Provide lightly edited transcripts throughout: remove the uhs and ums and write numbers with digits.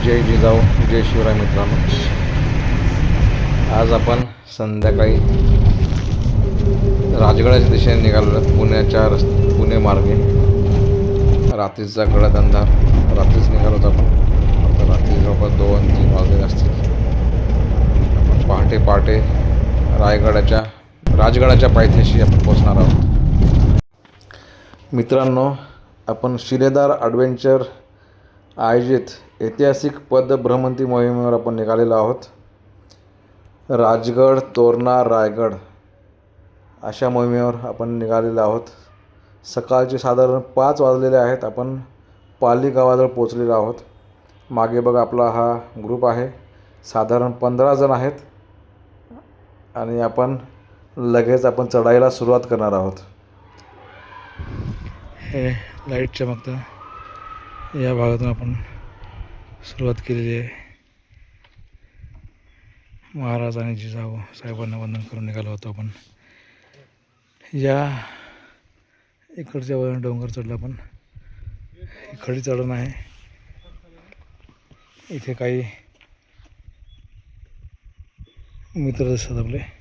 जय जिजाऊ जय शिवराय मित्रांनो, आज आपण संध्याकाळी राजगडाच्या दिशेने निघालो. पुणे मार्गे. रात्रीचा गडद अंधार. रात्रीच निघालो होतो आपण. आता रात्री जवळपास 2-3 वाजले असतील. आपण पहाटे राजगडाच्या पायथ्याशी आपण पोचणार आहोत. मित्रांनो, आपण शिलेदार ॲडव्हेंचर आयोजित ऐतिहासिक पदभ्रमंती मोहिमेवर आपण निघालेलो आहोत. राजगड, तोरणा, रायगड अशा मोहिमेवर आपण निघालेलो आहोत. सकाळचे साधारण 5 वाजलेले आहेत. आपण पाली गावाजवळ पोचलेलो आहोत. मागे बघा आपला हा ग्रुप आहे. साधारण 15 जण आहेत आणि आपण लगेच चढाईला सुरुवात करणार आहोत. हे लाईट चमकतं. या भागातून आपण सुरुवात केलेली आहे. महाराज आणि जिजाऊ साहेबांना वंदन करून निघालो होतो आपण. या इकडच्या वरून डोंगर चढला आपण. खडी चढण आहे. इथे काही मित्र दिसतात आपले.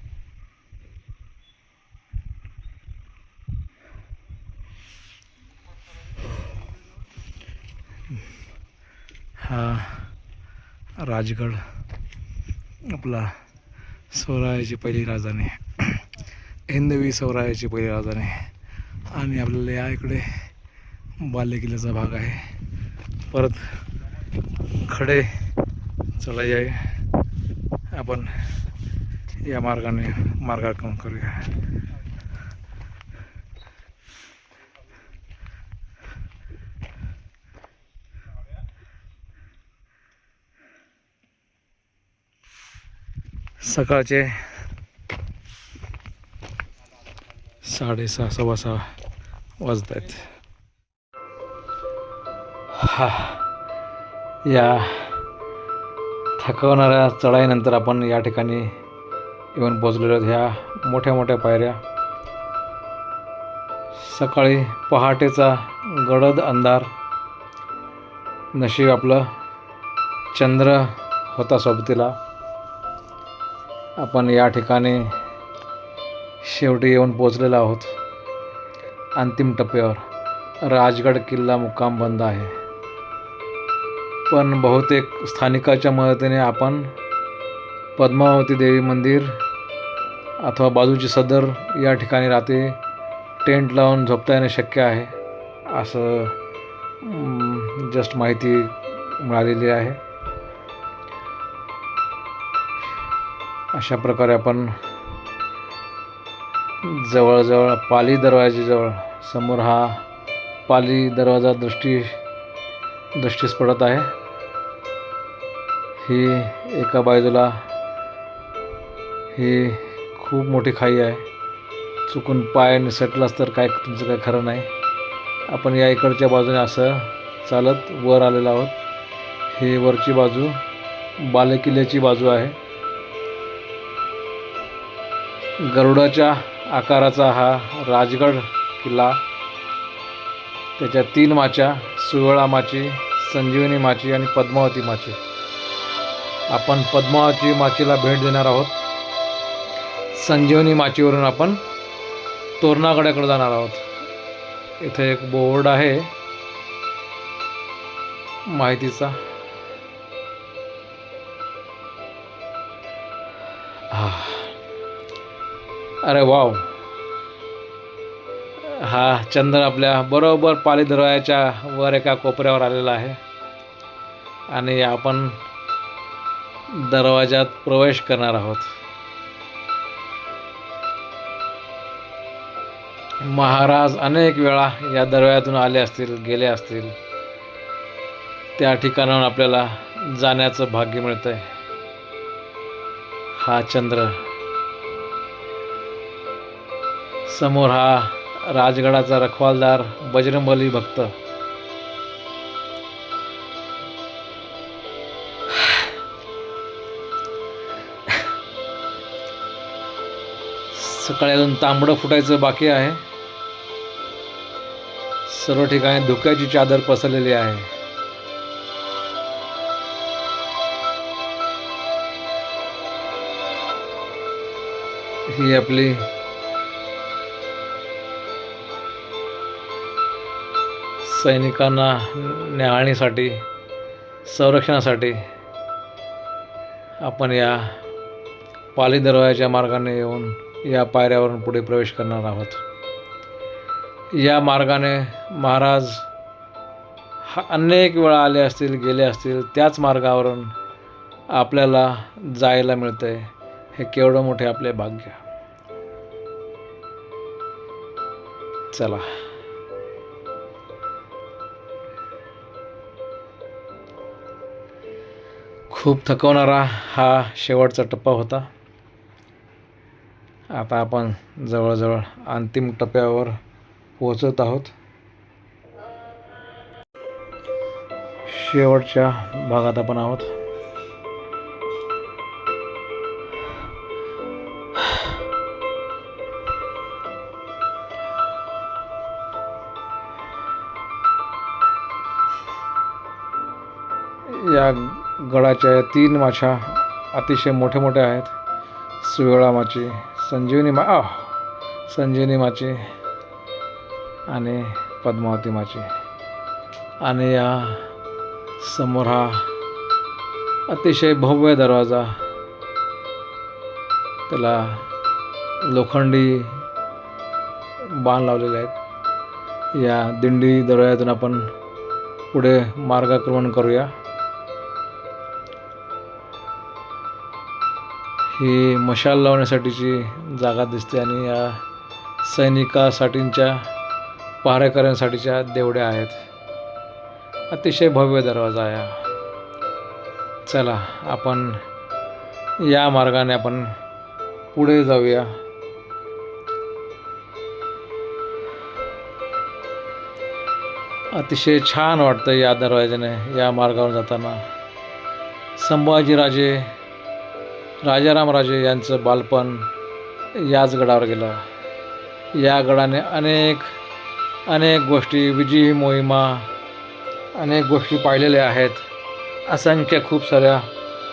हा राजगड आपला स्वराज्याची पहिली राजधानी, हिंदवी स्वराज्याची पहिली राजधानी. आणि आपल्याला या इकडे बालेकिल्ल्याचा भाग आहे. परत खडे चढाई आहे. आपण या मार्गाक्रमण करूया. सकाळचे 6:30 6:15 वाजत आहेत. या थकवणाऱ्या चढाईनंतर आपण या ठिकाणी येऊन पोचलेलो आहोत. ह्या मोठ्या मोठ्या पायऱ्या. सकाळी पहाटेचा गडद अंधार. नशीब आपलं चंद्र होता सोबतीला. आपण या ठिकाणी शेवटी येऊन पोचलेलो आहोत. अंतिम टप्प्यावर राजगड किल्ला मुक्काम बंद आहे. पण बहुतेक स्थानिकाच्या मदतीने आपण पद्मावती देवी मंदिर अथवा बाजूची सदर या ठिकाणी रात्री टेंट लावून झोपता येणं शक्य आहे, असं जस्ट माहिती मिळालेली आहे. अशा प्रकारे आपण जवळजवळ पाली दरवाजाजवळ, समोर हा पाली दरवाजा दृष्टीस पडत आहे. ही एका बाजूला ही खूप मोठी खाई आहे. चुकून पाय निसटलाच तर तुमचं काय खरं नाही. आपण या इकडच्या बाजूने असं चालत वर आलेलो आहोत. ही वरची बाजू बालेकिल्ल्याची बाजू आहे. गरुडाच्या आकाराचा हा राजगड किल्ला. त्याच्या 3 माच्या, सुवळा माची, संजीवनी माची आणि पद्मावती माची. आपण पद्मावती माचीला भेट देणार आहोत. संजीवनी माचीवरून आपण तोरणागडाकडे जाणार आहोत. इथे एक बोर्ड आहे माहितीचा. अरे वाव, हा चंद्र आपल्या बरोबर पाली दरवाजाच्या वर एका कोपऱ्यावर आलेला आहे. आणि आपण दरवाजात प्रवेश करणार आहोत. महाराज अनेक वेळा या दरवाजातून आले असतील, गेले असतील. त्या ठिकाणाहून आपल्याला जाण्याचं भाग्य मिळतंय. हा चंद्र. समोर हा राजगडाचा रखवालदार बजरंगबली भक्त. सकाळी अजून तांबडं फुटायचं बाकी आहे. सर्व ठिकाणी धुक्याची चादर पसरलेली आहे. ही आपली सैनिकांना न्याहाळणीसाठी, संरक्षणासाठी आपण या पाली दरवाजाच्या मार्गाने येऊन या पायऱ्यावरून पुढे प्रवेश करणार आहोत. या मार्गाने महाराज अनेक वेळा आले असतील, गेले असतील. त्याच मार्गावरून आपल्याला जायला मिळतंय. हे केवढं मोठे आपले भाग्य. चला, खूप थकवणारा हा शेवटचा टप्पा होता. आता आपण जवळजवळ अंतिम टप्प्यावर पोहोचत आहोत. शेवटच्या भागात आपण आहोत. या गडाच्या 3 माच्या अतिशय मोठ्या मोठ्या आहेत. सुवेळा माची, संजीवनी माची आणि पद्मावती माची. आणि या समोर हा अतिशय भव्य दरवाजा, त्याला लोखंडी बाण लावलेले आहेत. या दिंडी दरवाजातून आपण पुढे मार्गक्रमण करूया. ही मशाल लावण्यासाठीची जागा दिसते आणि या सैनिकासाठीच्या पहारेकऱ्यांसाठीच्या देवड्या आहेत. अतिशय भव्य दरवाजा आहे. चला, आपण या मार्गाने आपण पुढे जाऊया. अतिशय छान वाटतं या दरवाजाने या मार्गावर जाताना. संभाजीराजे, राजारामराजे यांचं बालपण याच गडावर गेलं. या गडाने अनेक गोष्टी, विजयी मोहिमा, अनेक गोष्टी पाहिलेल्या आहेत. असंख्य खूप साऱ्या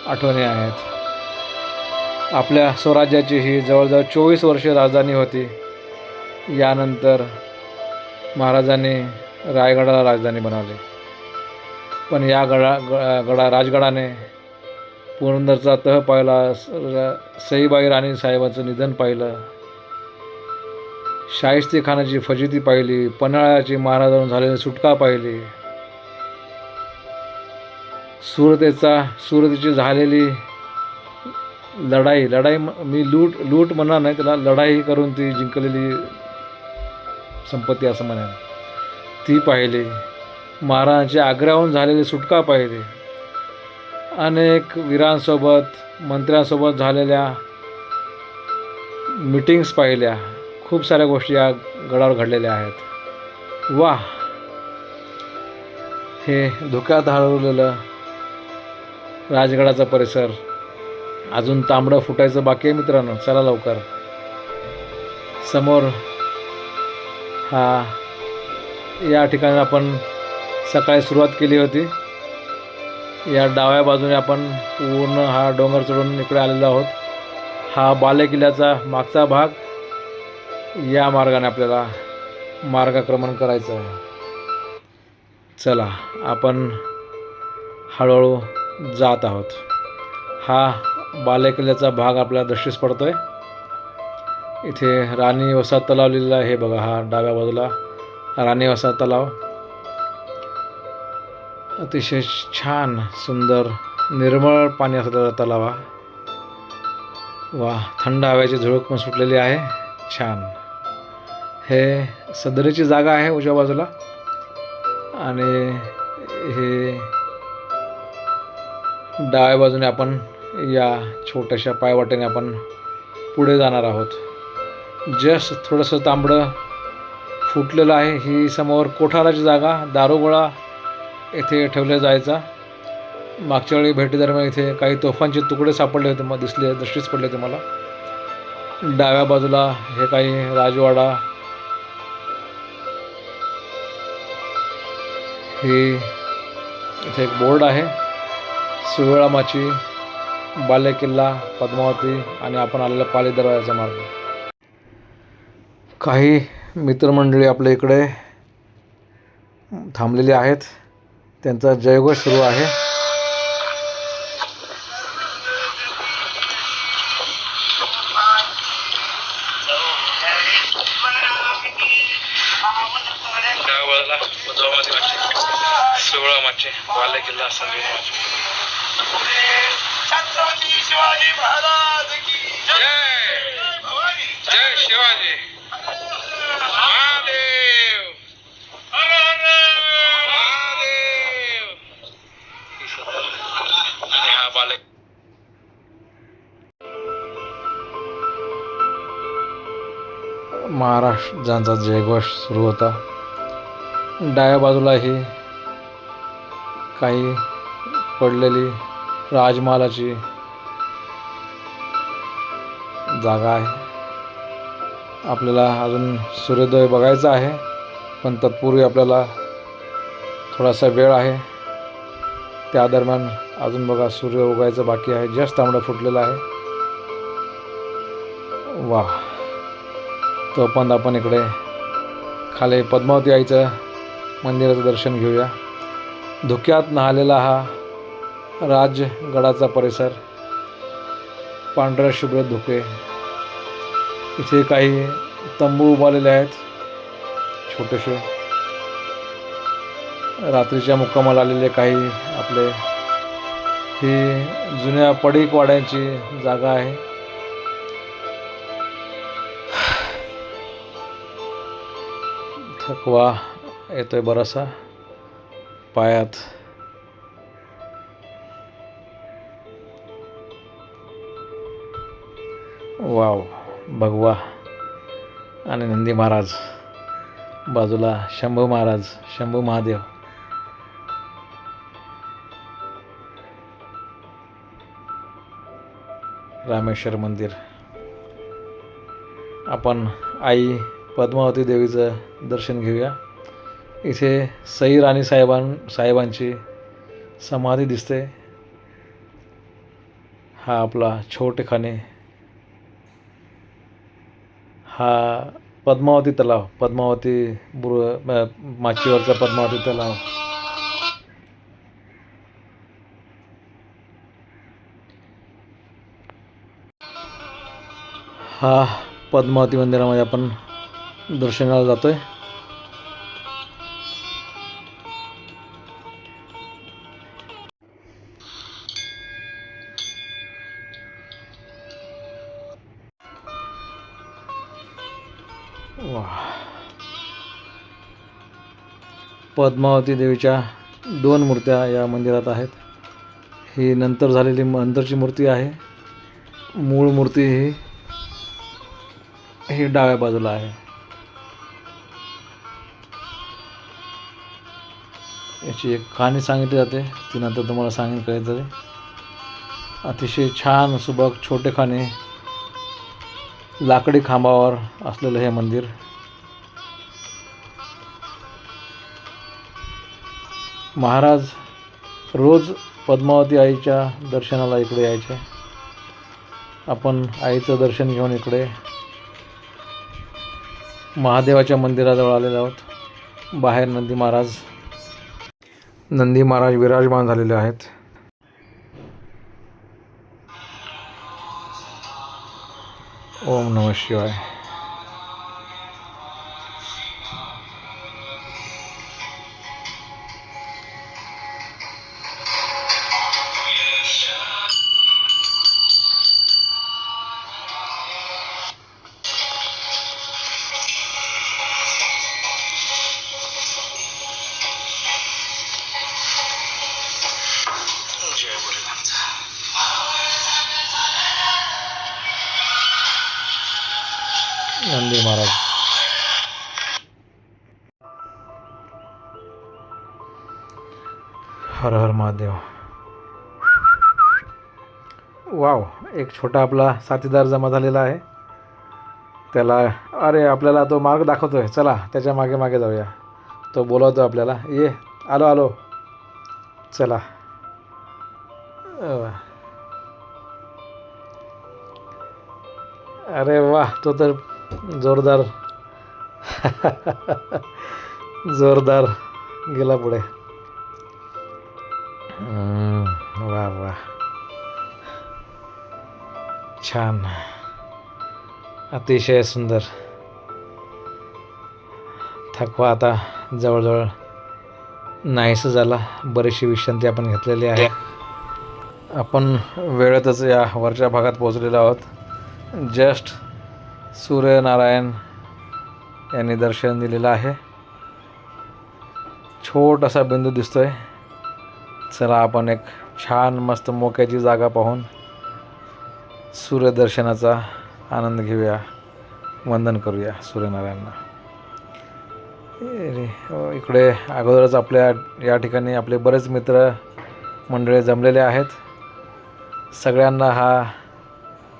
आठवणी आहेत. आपल्या स्वराज्याची ही जवळजवळ 24 वर्षे राजधानी होती. यानंतर महाराजांनी रायगडाला राजधानी बनवली. पण या राजगडाने पुरंदरचा तह पाहिला, सईबाई राणी साहेबांचं निधन पाहिलं, शाहिस्तेखानाची फजिती पाहिली, पन्हाळ्याची महाराजांनी झालेली सुटका पाहिली, सुरतेची झालेली लढाई मी लूट म्हणणार नाही, त्याला लढाई करून ती जिंकलेली संपत्ती असं म्हणेन, ती पाहिली. महाराजांच्या आग्र्याहून झालेली सुटका पाहिली. अनेक वीरांसोबत, मंत्र्यांसोबत झालेल्या मीटिंग्स पाहिल्या. खूप साऱ्या गोष्टी या गडावर घडलेल्या आहेत. वा, हे धुक्यात हरवलेलं राजगडाचा परिसर अजून तांबडं फुटायचं बाकी आहे मित्रांनो. चला लवकर. समोर या ठिकाणी आपण सकाळी सुरुवात केली होती. या डाव्या बाजूने आपण पूर्ण हा डोंगर चढून इकडे आलेलो आहोत. हा बालेकिल्ल्याचा मागचा भाग. या मार्गाने आपल्याला मार्गक्रमण करायचं आहे. चला, आपण हळूहळू जात आहोत. हा बालेकिल्ल्याचा भाग आपल्याला दृष्टीस पडतोय. इथे राणी वसाहत तलाव लिहिलेला आहे. हे बघा, हा डाव्या बाजूला राणी वसाहत तलाव. अतिशय छान, सुंदर, निर्मळ पाणी असलेला तलाव. वा, थंड हवेची झुळूक पण सुटलेली आहे. छान. हे सदरीची जागा आहे उजव्या बाजूला. आणि हे डाव्या बाजूने आपण या छोट्याशा पायवाटेने आपण पुढे जाणार आहोत. जस्ट थोडंसं तांबडं फुटलेलं आहे. ही समोर कोठाराची जागा, दारुगोळा येथे ठेवला जायचा. मागच्या वेळी भेटीदरम्यान इथे काही तोफांचे तुकडे सापडले होते, मग दृष्टीस पडले होते मला. डाव्या बाजूला हे काही राजवाडा, हे इथे एक बोर्ड आहे, सुवेळा माची बालेकिल्ला, पद्मावती आणि आपण आलेला पाली दरवाजाचा मार्ग. काही मित्रमंडळी आपल्या इकडे थांबलेले आहेत. त्यांचा जयघोष सुरू आहे. बालेकिल्ला छत्रपती शिवाजी महाराज की जय. जय शिवाजी महादेव. महादेव. आणि हा बाले महाराष्ट्राचा जयघोष सुरू होता. डाव्या बाजूला ही काही पडलेली राजमहालाची जागा आहे. आपल्याला अजून सूर्योदय बघायचा आहे, पण तत्पूर्वी आपल्याला थोडासा वेळ आहे. त्या दरम्यान अजून बघा सूर्य उगायचं बाकी आहे. जस्ट तांबडं फुटलेलं आहे. वा. तोपर्यंत आपण इकडे खाली पद्मावती आईचं मंदिराचं दर्शन घेऊया. धुक्यात न्हालेला हा राजगडाचा परिसर, पांढऱ्या शुभ्र धुके. इथे काही तंबू उभारलेले आहेत छोटेसे. रात्रीच्या मुक्कामाला आलेले काही आपले. ही जुन्या पडीकवाड्यांची जागा आहे. थकवा येतोय बराचसा पायात. वाव. भगवा आणि नंदी महाराज बाजूला, शंभू महाराज, शंभू महादेव. रामेश्वर मंदिर. आपण आई पद्मावती देवीचं दर्शन घेऊया. इथे सई राणी साहेबांची समाधी दिसते. हा आपला छोटेखाने. हा पद्मावती तलाव, पद्मावती माचीवरचा पद्मावती तलाव. हा पद्मावती मंदिरामध्ये आपण दर्शनाला जातोय. वा. पद्मावती देवीच्या 2 मूर्त्या या मंदिरात आहेत. ही नंतरची मूर्ती आहे. मूळ मूर्ती ही डाव्या बाजूला आहे. याची एक कहाणी सांगितली जाते, ती नंतर तुम्हाला सांगेन काहीतरी. अतिशय छान सुबक छोटेखाने लाकडी खांबावर असलेलं हे मंदिर. महाराज रोज पद्मावती आईच्या दर्शनाला इकडे यायचे. आपण आईचं दर्शन घेऊन इकडे महादेवाच्या मंदिराजवळ आलेलो आहोत. बाहेर नंदी महाराज विराजमान झालेले आहेत. ओम नमः शिवाय. नंदी महाराज. हर हर महादेव. वाव. एक छोटा आपला साथीदार जमा झालेला आहे. त्याला अरे आपल्याला तो मार्ग दाखवतोय, चला त्याच्या मागे मागे जाऊया. तो बोलवतो आपल्याला, ये आलो चला. अरे वा, तो तर जोरदार जोरदार गेला पुढे. वा वा, छान, अतिशय सुंदर. थकवा आता जवळजवळ नाहीसं झाला. बरीचशी विश्रांती आपण घेतलेली आहे. आपण वेळेतच या वरच्या भागात पोहोचलेलो आहोत. जस्ट सूर्यनारायण यांनी दर्शन दिलेलं आहे. छोटासा बिंदू दिसतोय. चला आपण एक छान मस्त मोक्याची जागा पाहून सूर्यदर्शनाचा आनंद घेऊया, वंदन करूया सूर्यनारायणला. इकडे अगोदरच आपल्या या ठिकाणी आपले बरेच मित्र मंडळी जमलेले आहेत. सगळ्यांना हा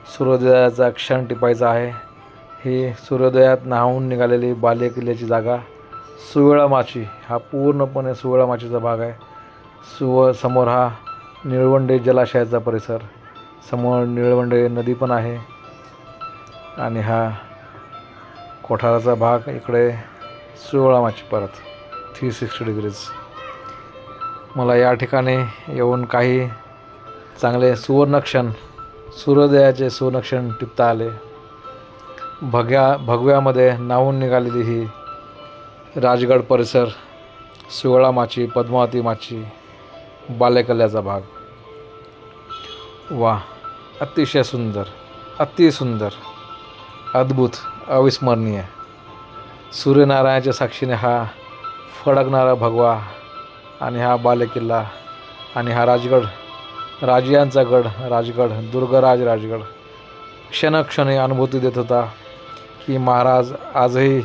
सूर्योदयाचा क्षण टिपायचा आहे. ही सूर्योदयात न्हावून निघालेली बाले किल्ल्याची जागा सुवेळामाची, हा पूर्णपणे सुवेळामाचीचा भाग आहे. समोर हा निळवंडे जलाशयाचा परिसर, समोर निळवंडे नदी पण आहे आणि हा कोठाराचा भाग. इकडे सुवेळामाची परत 360 डिग्रीज. मला या ठिकाणी येऊन काही चांगले सुवर्णक्षण, सूर्योदयाचे सुवर्णक्षण टिपता आले. भगव्यामध्ये न्हावून निघालेली ही राजगड परिसर, सुवेळामाची, पद्मावती माची, बालेकिल्ल्याचा भाग. वा, अतिशय सुंदर, अतिसुंदर, अद्भुत, अविस्मरणीय. सूर्यनारायणाच्या साक्षीने हा फडकणारा भगवा आणि हा बालेकिल्ला आणि हा राजगड, राजियांचा गड राजगड, दुर्गराज राजगड क्षणक्षणी अनुभूती देत होता की महाराज आजही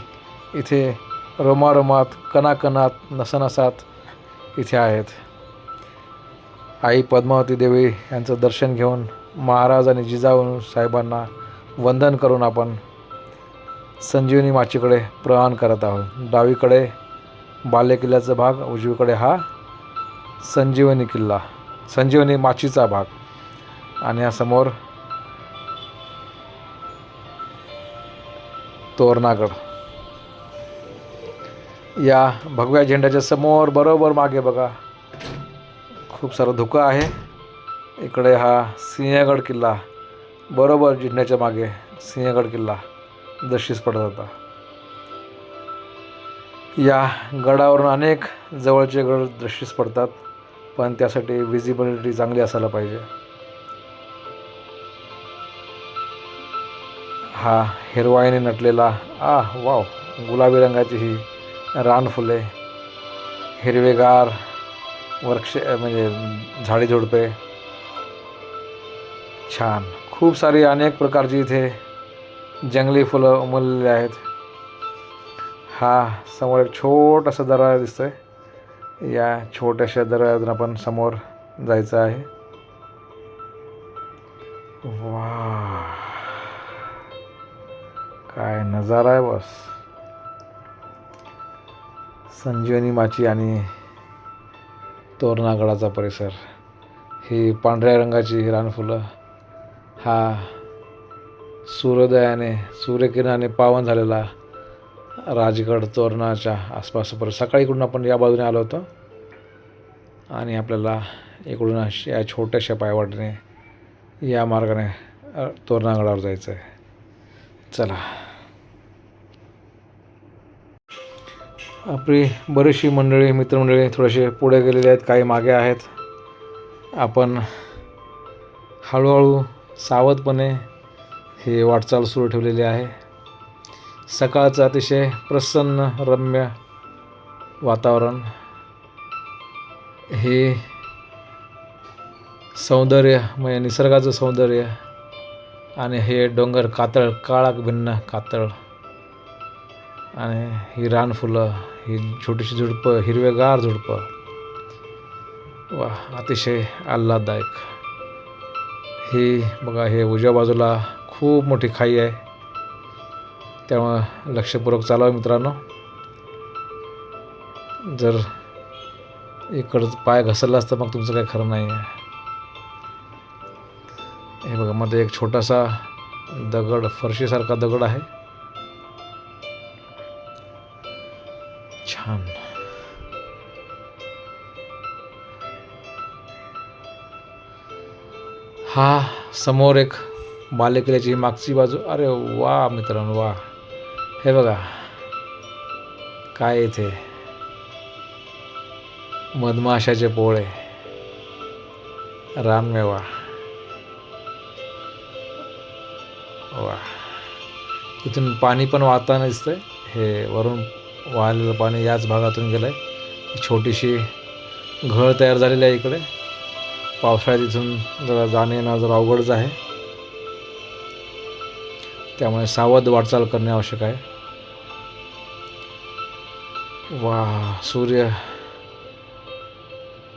इथे रोमारोमात, कणाकणात, नसनसात इथे आहेत. आई पद्मावती देवी यांचं दर्शन घेऊन महाराज आणि जिजाऊ साहेबांना वंदन करून आपण संजीवनी माचीकडे प्रयाण करत आहोत. डावीकडे बालेकिल्ल्याचा भाग, उजवीकडे हा संजीवनी किल्ला, संजीवनी माचीचा भाग आणि हा समोर तोरणागड. या भगव्या झेंड्याच्या समोर बरोबर मागे बघा खूप सारं धुकं आहे. इकडे हा सिंहगड किल्ला, बरोबर झेंड्याच्या मागे सिंहगड किल्ला दर्शिस पडत होता. या गडावरून अनेक जवळचे गड दर्शिस पडतात, पण त्यासाठी विजिबिलिटी चांगली असायला पाहिजे. हा हिरवाईने नटलेला वाव, गुलाबी रंगाची ही रानफुले, हिरवेगार वृक्ष म्हणजे झाडी झुडपे, छान, खूप सारी अनेक प्रकारची इथे जंगली फुलं उमललेली आहेत. हा समोर एक छोटासा दरवाजा दिसतोय. या छोट्याशा दरवाजातून आपण समोर जायचं आहे. वा, काय नजारा आहे बस. संजीवनी माची आणि तोरणागडाचा परिसर, ही पांढऱ्या रंगाची रानफुलं, हा सूर्योदयाने, सूर्यकिरणाने पावन झालेला राजगड तोरणाच्या आसपास परिसर. सकाळी इकडून आपण या बाजूने आलो होतो आणि आपल्याला इकडून या छोट्याशा पायवाटेने या मार्गाने तोरणागडावर जायचं आहे. चला, आपली बरीचशी मंडळी, मित्रमंडळी थोडेसे पुढे गेलेले आहेत, काही मागे आहेत. आपण हळूहळू सावधपणे हे वाटचाल सुरू ठेवलेली आहे. सकाळचं अतिशय प्रसन्न रम्य वातावरण, हे सौंदर्य म्हणजे निसर्गाचं सौंदर्य आणि हे डोंगर कातळ, काळाक भिन्न कातळ आणि ही रानफुलं, ही छोटीशी झुडपं, हिरवेगार झुडपं, वा, अतिशय आल्हाददायक. ही बघा, हे उजव्या बाजूला खूप मोठी खाई आहे, त्यामुळं लक्षपूर्वक चालवा मित्रांनो. जर इकडं पाय घसरला असतं मग तुमचं काही खरं नाही आहे. हे बघा, मध्ये एक छोटासा दगड फरशीसारखा दगड आहे. छान. हा समोर एक बालेकिल्ल्याची मागची बाजू. अरे वा मित्रांनो, वा. हे बघा काय इथे मधमाशाचे पोळे, रानमेवा. वा. इथून पाणी पण वाहताना दिसतंय. हे वरून वाहलेलं पाणी याच भागातून गेलं आहे. छोटीशी घळ तयार झालेली आहे इकडे. पावसाळ्यात इथून जरा जाणं येणं जरा अवघडच आहे, त्यामुळे सावध वाटचाल करणे आवश्यक आहे. वा. सूर्य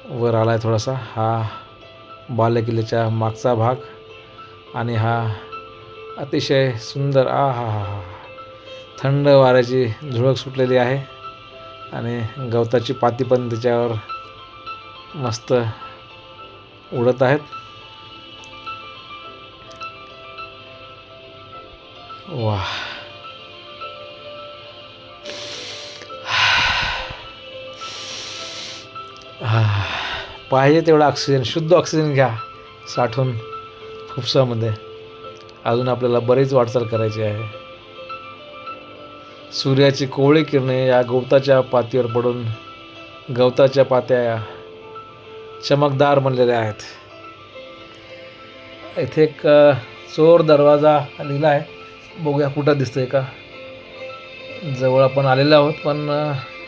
वर आला आहे थोडासा. हा बालेकिल्ल्याच्या मागचा भाग आणि हा अतिशय सुंदर. हा हा हा थंड वाऱ्याची झुळूक सुटलेली आहे आणि गवताची पाती पण त्याच्यावर मस्त उडत आहेत. वा. पाहिजे तेवढा ऑक्सिजन, शुद्ध ऑक्सिजन घ्या साठवून फुफ्सामध्ये. अजून आपल्याला बरीच वाटचाल करायची आहे. सूर्याची कोवळी किरणे या गवताच्या पातीवर पडून गवताच्या पात्या चमकदार बनलेल्या आहेत. इथे एक चोर दरवाजा लिहिला आहे. बघूया कुठं दिसतंय का. जवळ आपण आलेलो आहोत, पण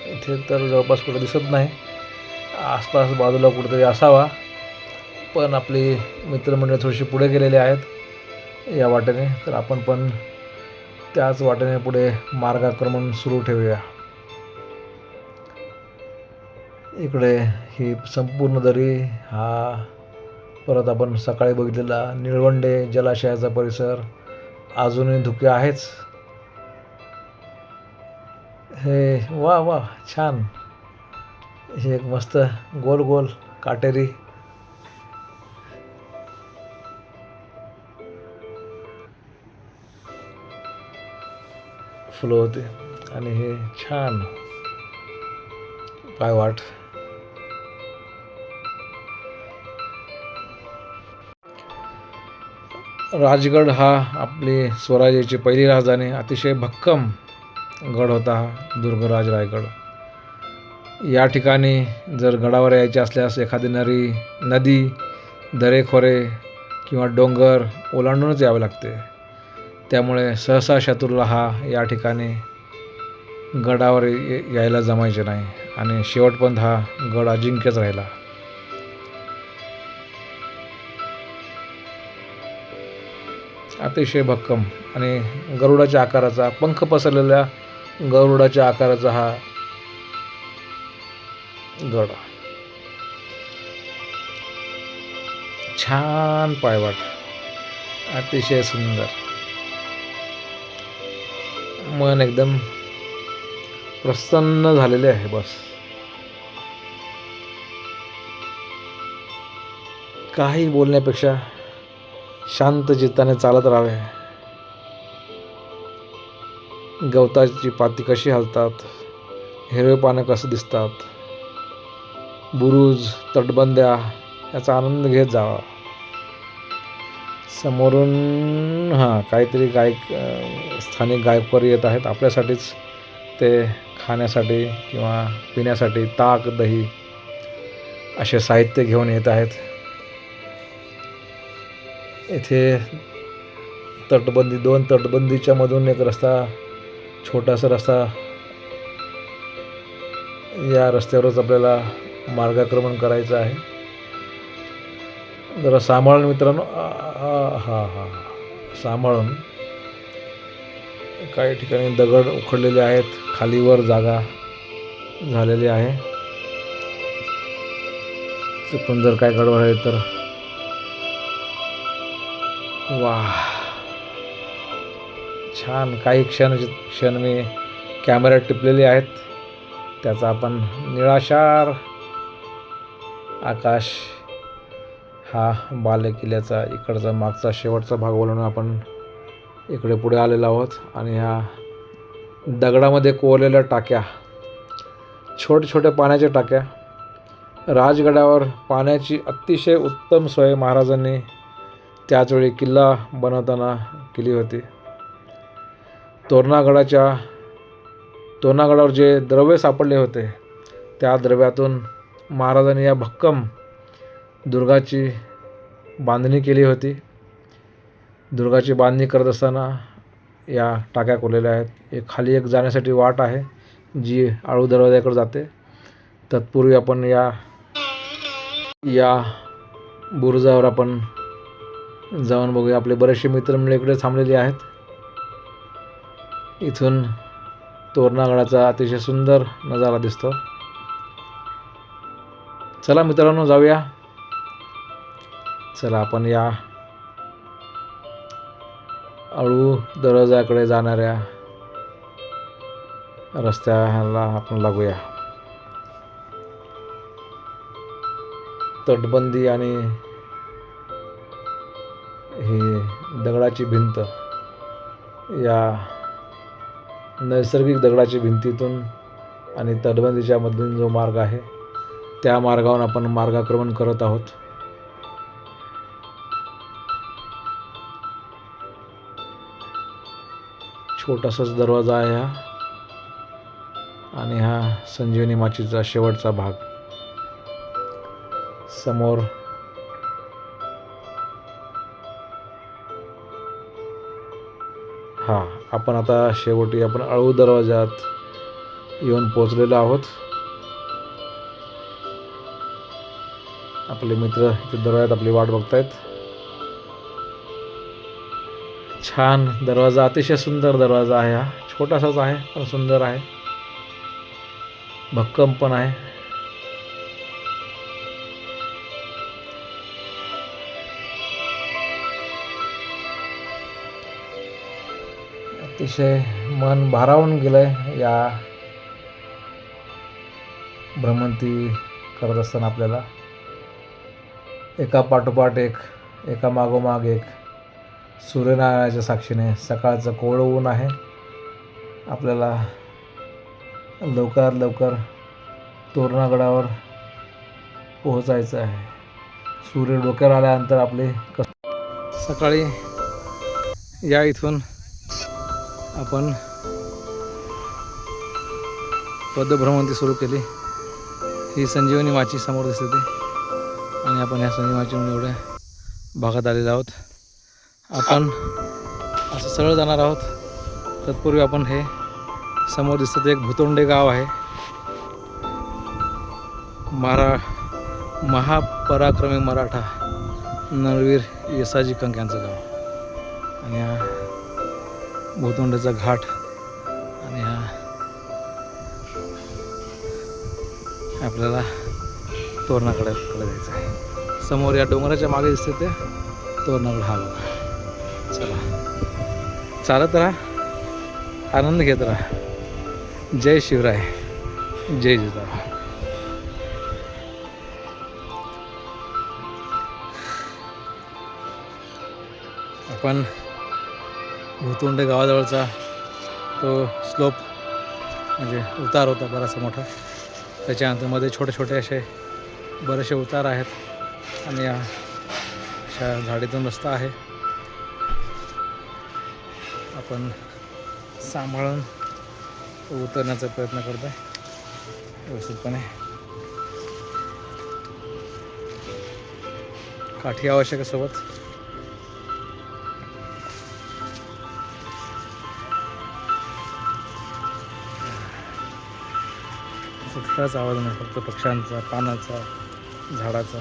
इथे तर जवळपास कुठं दिसत नाही. आसपास बाजूला कुठेतरी असावा, पण आपली मित्रमंडळी थोडीशी पुढे गेलेली आहेत या वाटेने, तर आपण पण त्याच वाटेने पुढे मार्गक्रमण सुरू ठेवूया. इकडे ही संपूर्ण दरी, हा परत आपण सकाळी बघितलेला निळवंडे जलाशयाचा परिसर अजूनही धुके आहेच. हे वा वा छान. हे एक मस्त गोल गोल काटेरी फुलं होते आणि हे छान पायवाट. राजगड हा आपली स्वराज्याची पहिली राजधानी, अतिशय भक्कम गड होता हा दुर्गराज रायगड. या ठिकाणी जर गडावर यायचे असल्यास एखादी नदी, दरेखोरे किंवा डोंगर ओलांडूनच यावे लागते. त्यामुळे सहसा शत्रूला हा या ठिकाणी गडावर यायला जमायचे नाही आणि शेवटपर्यंत हा गड अजिंक्यच राहिला. अतिशय भक्कम आणि गरुडाच्या आकाराचा, पंख पसरलेल्या गरुडाच्या आकाराचा हा गड. छान पायवाट, अतिशय सुंदर. मन एकदम प्रसन्न झालेले आहे. बस काही बोलण्यापेक्षा शांत चित्ताने चालत राहावे. गवताची पाती कशी हलतात, हिरवे पानं कसं दिसतात, बुरुज, तटबंद्या याचा आनंद घेत जावा. समोरून काहीतरी स्थानिक गायकवार येत आहेत. आपल्यासाठीच ते खाण्यासाठी किंवा पिण्यासाठी ताक, दही असे साहित्य घेऊन येत आहेत. इथे दोन तटबंदीच्या मधून एक रस्ता, छोटासा रस्ता, या रस्त्यावरच आपल्याला मार्गक्रमण करायचं आहे. जरा सांभाळून मित्रांनो, सांभाळून. काही ठिकाणी दगड उखडलेले आहेत, खालीवर जागा झालेली आहे. चुकून जर काय गडबड आहे तर वाह छान. काही क्षण मी कॅमेऱ्यात टिपलेले आहेत. त्याचा आपण निळाशार आकाश, हा बालेकिल्ल्याचा इकडचा मागचा शेवटचा भाग ओलांडून आपण इकडे पुढे आलेलो आहोत आणि ह्या दगडामध्ये कोरलेल्या टाक्या, छोट्या पाण्याच्या टाक्या. राजगडावर पाण्याची अतिशय उत्तम सोय महाराजांनी त्याचवेळी किल्ला बनवताना केली होती. तोरणागडावर जे द्रव्य सापडले होते त्या द्रव्यातून महाराजांनी या भक्कम दुर्गाची बांधणी केली होती. दुर्गाची बांधणी करत असताना या टाक्या कोरलेल्या आहेत. एक खाली एक जाण्यासाठी वाट आहे जी आळू दरवाजाकडे जाते. तत्पूर्वी आपण या बुरुजावर आपण जाऊन बघूया. आपले बरेचसे मित्रमंडळी इकडे थांबलेले आहेत. इथून तोरणागडाचा अतिशय सुंदर नजारा दिसतो. चला मित्रांनो जाऊया. चला आपण या आळू दरवाजाकडे जाणाऱ्या रस्त्याला आपण लागूया. तटबंदी आणि ही दगडाची भिंत, या नैसर्गिक दगडाची भिंतीतून आणि तटबंदीच्या मधून जो मार्ग आहे त्या मार्गावरून आपण मार्गक्रमण करत आहोत. छोटासाच दरवाजा आहे हा आणि हा संजीवनी माचीचा शेवटचा भाग. समोर आपण आता शेवटी आपण आळू दरवाजात येऊन पोचलेलो आहोत. आपले मित्र इथे दरवाजात आपली वाट बघतायत. छान दरवाजा, अतिशय सुंदर दरवाजा आहे हा. छोटासाच आहे पण सुंदर आहे, भक्कम पण आहे. अतिशय मन भारावून गेलंय या भ्रमंती करत असताना. आपल्याला एका पाठोपाठ एका मागोमाग एक सूर्यनारायणाच्या साक्षीने सकाळचं कोवळं ऊन आहे. आपल्याला लवकरात लवकर तोरणागडावर पोहोचायचं आहे. सूर्य डोक्यावर आल्यानंतर आपले सकाळी या इथून आपण पदभ्रमंती सुरू केली. ही संजीवनी माची समोर दिसते आणि आपण ह्या संजीवनी माचीहून एवढ्या भागात आलेलो आहोत. आपण असं सरळ जाणार आहोत. तत्पूर्वी आपण हे समोर दिसतं एक भुतोंडे गाव आहे. महापराक्रमी मराठा नरवीर येसाजी कंक यांचं गाव आणि हा भुतोंडेचा घाट आणि हा आपल्याला तोरणाकडे जायचं आहे. समोर या डोंगराच्या मागे दिसते ते तोरणागड हा बघा. चला चालत राहा, आनंद घेत राहा. जय शिवराय, जय जिजाऊ. आपण भुतोंडे गावाजवळचा तो स्लोप म्हणजे उतार होता बराचसा मोठा. त्याच्यानंतर मध्ये छोटे असे बरेचसे उतार आहेत आणि अशा झाडीतून रस्ता आहे. आपण सांभाळून उतरण्याचा प्रयत्न करतो आहे व्यवस्थितपणे. काठी आवश्यक आहे सोबत. कुठलाच आवाज नाही, फक्त पक्ष्यांचा, पानाचा, झाडाचा.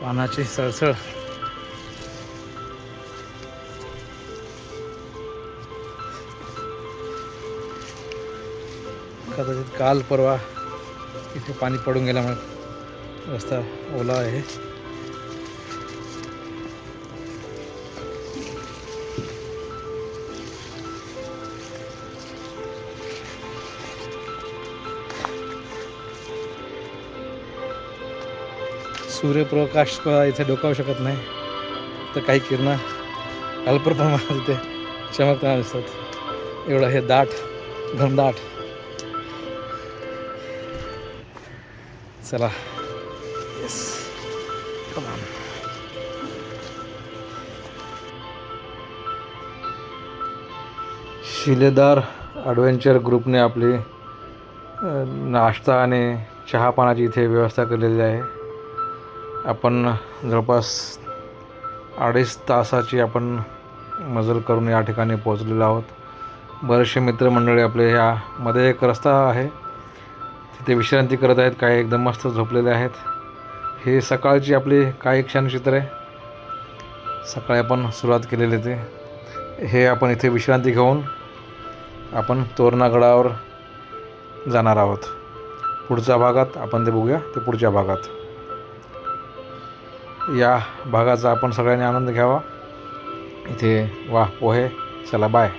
पानाची सळसळ. कदाचित काल परवा इथे पाणी पडून गेल्यामुळे रस्ता ओला आहे. सूर्यप्रकाश इथे डोकावू शकत नाही. फक्त काही किरणं अल्प प्रमाणात इथे चमकताना दिसतात. एवढं हे दाट घनदाट. चला येस कमान. शिलेदार ॲडव्हेंचर ग्रुपने आपली नाश्ता आणि चहा पाण्याची इथे व्यवस्था केलेली आहे. आपण जवळपास 2.5 तासाची आपण मजल करून या ठिकाणी पोहोचलेलो आहोत. बरेचसे मित्रमंडळी आपले ह्यामध्ये एक रस्ता आहे तिथे विश्रांती करत आहेत. काही एकदम मस्त झोपलेले आहेत. हे सकाळची आपली काही क्षणचित्रे. सकाळी आपण सुरुवात केलेली ते हे आपण इथे विश्रांती घेऊन आपण तोरणागडावर जाणार आहोत. पुढच्या भागात आपण ते बघूया. ते पुढच्या भागात या भागाचा आपण सगळ्यांनी आनंद घ्यावा. इथे पोहे. चला बाय.